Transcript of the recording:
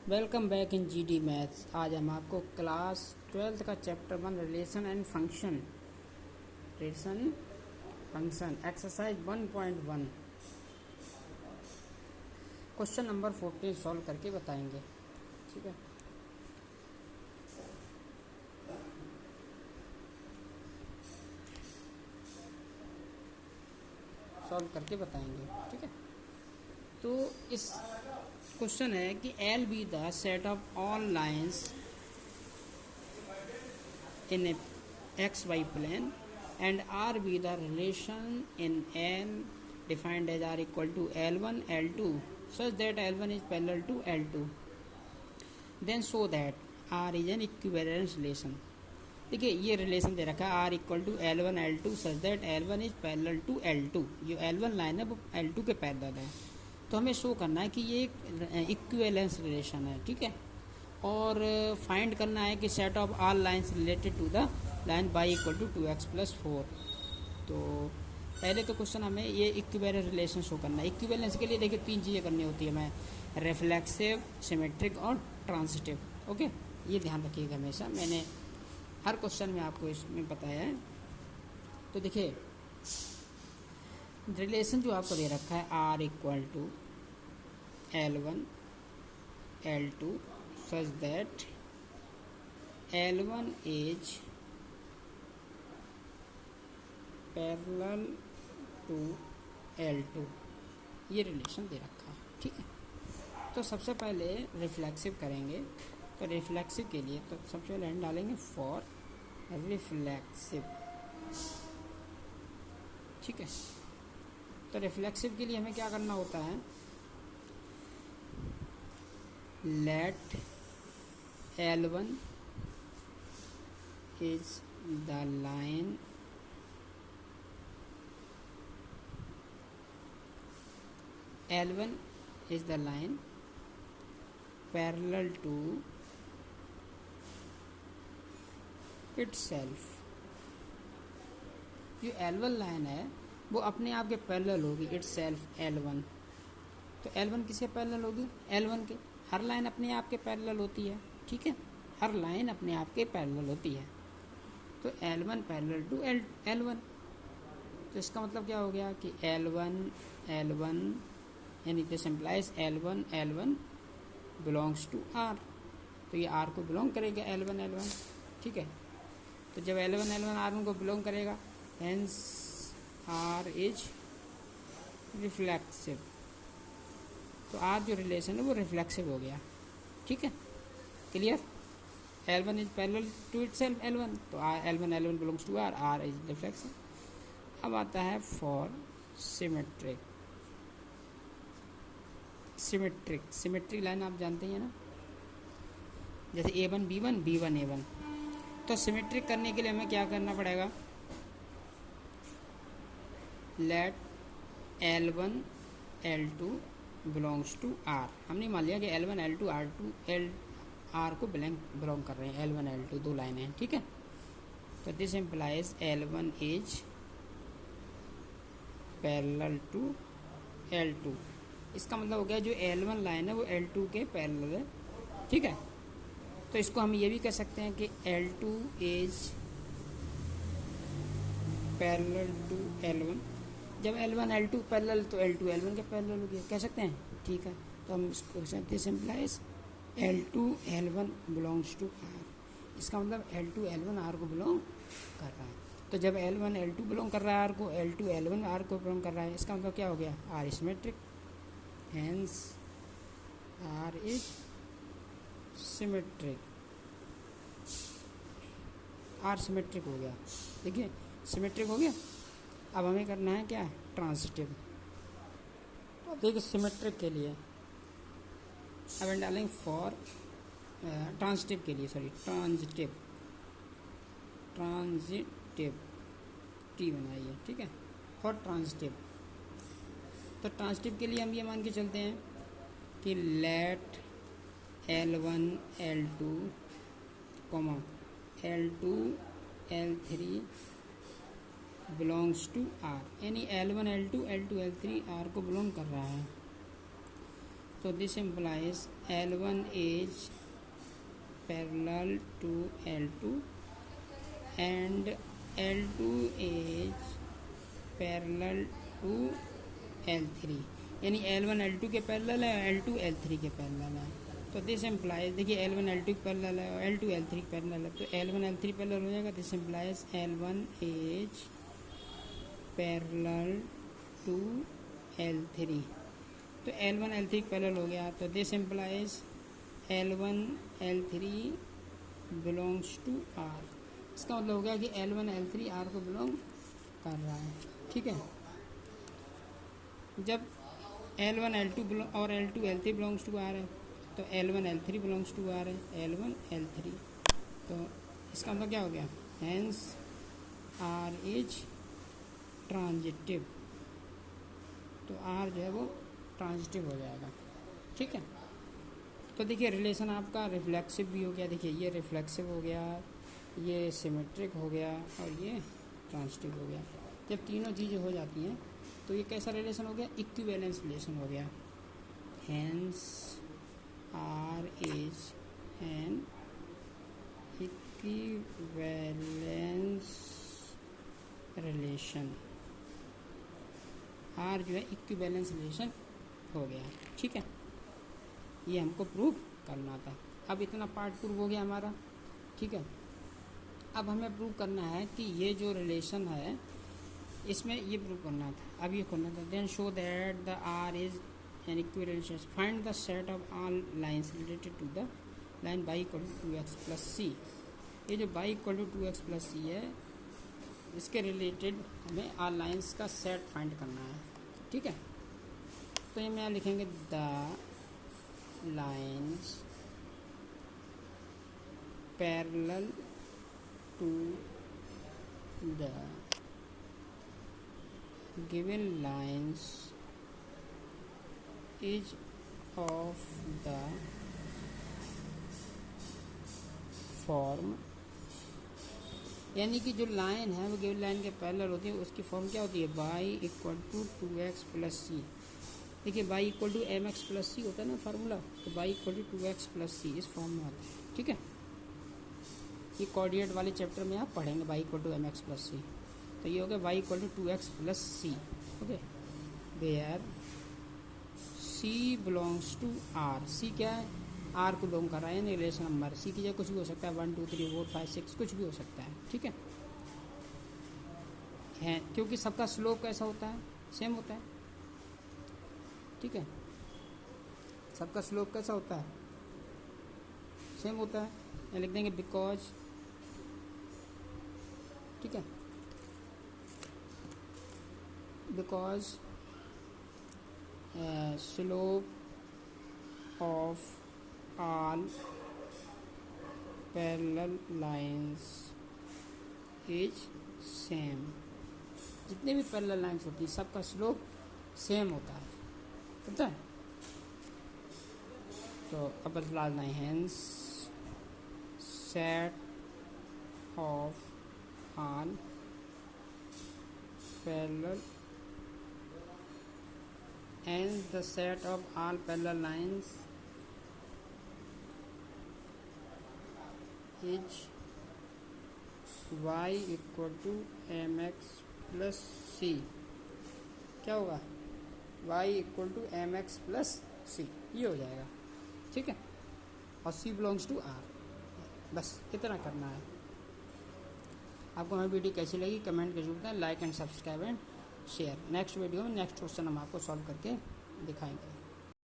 Welcome back in GD maths. आज हम आपको क्लास 12th का chapter 1 relation function exercise 1.1 question number 14 solve करके बताएंगे। ठीक है, सॉल्व करके बताएंगे। ठीक है, तो इस क्वेश्चन है कि L be the set of all lines in a xy plane and R be the relation in N defined as R equal to L1 L2 such that L1 is parallel to L2, then show that R is an equivalence relation। देखिए ये relation दे रखा है R equal to L1 L2 such that L1 is parallel to L2। जो L1 line है वो L2 के parallel है, तो हमें शो करना है कि ये एक इक्विवेलेंस रिलेशन है। ठीक है, और फाइंड करना है कि set of all lines related to the line y equal to 2x+4। तो पहले तो क्वेश्चन हमें ये इक्विवेलेंस रिलेशन शो करना है। इक्विवेलेंस के लिए देखिए तीन चीज़ें करनी होती है हमें, रिफ्लेक्सिव, सिमेट्रिक और ट्रांजिटिव। ओके, ये ध्यान रखिएगा हमेशा, मैंने हर क्वेश्चन में आपको इसमें बताया है। तो देखिए रिलेशन जो आपको दे रखा है R equal to L1 L2 such that L1 is parallel to L2, ये रिलेशन दे रखा है। ठीक है, तो सबसे पहले रिफ्लेक्सिव करेंगे। तो रिफ्लेक्सिव के लिए तो सबसे पहले हम डालेंगे फॉर रिफ्लेक्सिव। ठीक है, तो रिफ्लेक्सिव के लिए हमें क्या करना होता है, late L1 is the line L1 is the line parallel to itself। जो L1 लाइन है वो अपने आप के पैरेलल होगी itself L1। तो L1 किसके पैरेलल होगी, L1 के। हर लाइन अपने आप के पैरेलल होती है। ठीक है, हर लाइन अपने आप के पैरेलल होती है। तो L1 पैरेलल टू L1, तो इसका मतलब क्या हो गया कि L1 यानी this implies L1 belongs to R। तो ये R को बिलोंग करेगा L1। ठीक है, तो जब L1 R1 को बिलोंग करेगा हेंस R इज रिफ्लेक्सिव। तो R जो रिलेशन है वो रिफ्लेक्सिव हो गया। ठीक है, clear. L1 is parallel to itself L1, तो L1 belongs to R is reflexive. अब आता है फॉर सिमेट्रिक लाइन आप जानते हैं ना, जैसे A1 B1 B1 A1। तो सिमेट्रिक करने के लिए हमें क्या करना पड़ेगा, late L1 L2 belongs to R। हमने मान लिया कि L1 L2 R को बिलोंग कर रहे हैं, L1 L2 दो लाइनें हैं। ठीक है, तो this implies L1 is parallel to L2। इसका मतलब हो गया जो L1 लाइन है वो L2 के पैरेलल है। ठीक है, तो इसको हम ये भी कह सकते हैं कि L2 is parallel to L1। जब L1 L2 पैरेलल तो L2 L1 के पैरेलल हो गया, कह सकते हैं। ठीक है, तो हम इसको this implies L2 L1 belongs to R। इसका मतलब L2 L1 R को बिलोंग कर रहा है। तो जब L1 L2 बिलोंग कर रहा है R को, L2 L1 R को बिलोंग कर रहा है, इसका मतलब क्या हो गया, R symmetric, hence R is symmetric. R symmetric हो गया। देखिए सिमेट्रिक हो गया। अब हमें करना है क्या, ट्रांजिटिव। तो देखिए सिमेट्रिक के लिए अब हम डालेंगे फॉर ट्रांजिटिव के लिए, ट्रांजिटिव टी बनाइए। ठीक है, फॉर ट्रांजिटिव। तो ट्रांजिटिव के लिए हम ये मान के चलते हैं कि late L1 L2 L2 L3 belongs to R, यानी L1 L2 L3 R को बिलोंग कर रहा है। तो this implies L1 is parallel to L2 and L2 is parallel to L3, यानी L1 L2 के पैरेलल है, L2 L3 के पैरेलल है। तो दिस इम्प्लाइज, देखिए L1 L2 के पैरेलल है और L2 L3 के पैरेलल है, तो L1 L3 पैरेलल हो जाएगा। This implies L1 is parallel to L3, तो L1 L3 पैरेलल हो गया। तो this implies L1 L3 belongs to R, इसका मतलब हो गया कि L1 L3 R को बिलोंग कर रहा है। ठीक है, जब L1 L2 और L2 L3 belongs to R है तो L1 L3 belongs to R है, L1 L3। तो इसका मतलब क्या हो गया, हेंस R इज ट्रांजिटिव, तो R जो है वो ट्रांजिटिव हो जाएगा। ठीक है, तो देखिए रिलेशन आपका रिफ्लेक्सिव भी हो गया, देखिए ये रिफ्लेक्सिव हो गया, ये सिमेट्रिक हो गया और ये ट्रांजिटिव हो गया। जब तीनों चीज़ें हो जाती हैं तो ये कैसा रिलेशन हो गया, इक्विवेलेंस रिलेशन हो गया। Hence R is an equivalence relation, R जो है इक्विवेलेंस रिलेशन हो गया। ठीक है, ये हमको प्रूव करना था। अब इतना पार्ट प्रूव हो गया हमारा। ठीक है, अब हमें प्रूव करना है कि ये जो रिलेशन है इसमें ये प्रूव करना था, अब ये करना था। Then show that the R is an equivalence, find the set of all lines related to the line y equal to 2x plus c. ये जो y equal to 2x plus c है इसके रिलेटेड हमें ऑल लाइंस का set find करना है। ठीक है, तो ये में लिखेंगे the lines parallel to the given lines is of the form, यानी कि जो लाइन है वो गिवन लाइन के पैरेलल होती है, उसकी फॉर्म क्या होती है, y equal to 2x plus c. देखिए y equal to mx plus c होता है ना फार्मूला, तो y equal to 2x plus c इस फॉर्म में आता है। ठीक है, ये कोऑर्डिनेट वाले चैप्टर में आप पढ़ेंगे y equal to mx plus c. तो ये हो गया y equal to 2x plus c. Okay, where c belongs to R, c क्या है, R को बिलोंग कर रहा है, यानी रिलेशन नंबर c की जगह कुछ भी हो सकता है, 1 2 3 4 5 6 कुछ भी हो सकता है। ठीक है, क्योंकि सबका स्लोप कैसा होता है, सेम होता है। ठीक है, सबका स्लोप कैसा होता है, सेम होता है। लिख देंगे बिकॉज, ठीक है, because slope of all parallel lines is same, जितने भी पैरेलल लाइंस होती है सबका स्लोप सेम होता है, पता है। तो अब बदलाना है, hence set of all parallel and the set of all parallel lines is y equal to mx plus c। क्या होगा, y equal to mx plus c, ये हो जाएगा। ठीक है, और c बिलोंग्स टू R, बस इतना करना है। आपको हमारी वीडियो कैसी लगी कमेंट कर जरूर बताएं, like and subscribe and share. Next video में नेक्स्ट क्वेश्चन हम आपको सॉल्व करके दिखाएंगे।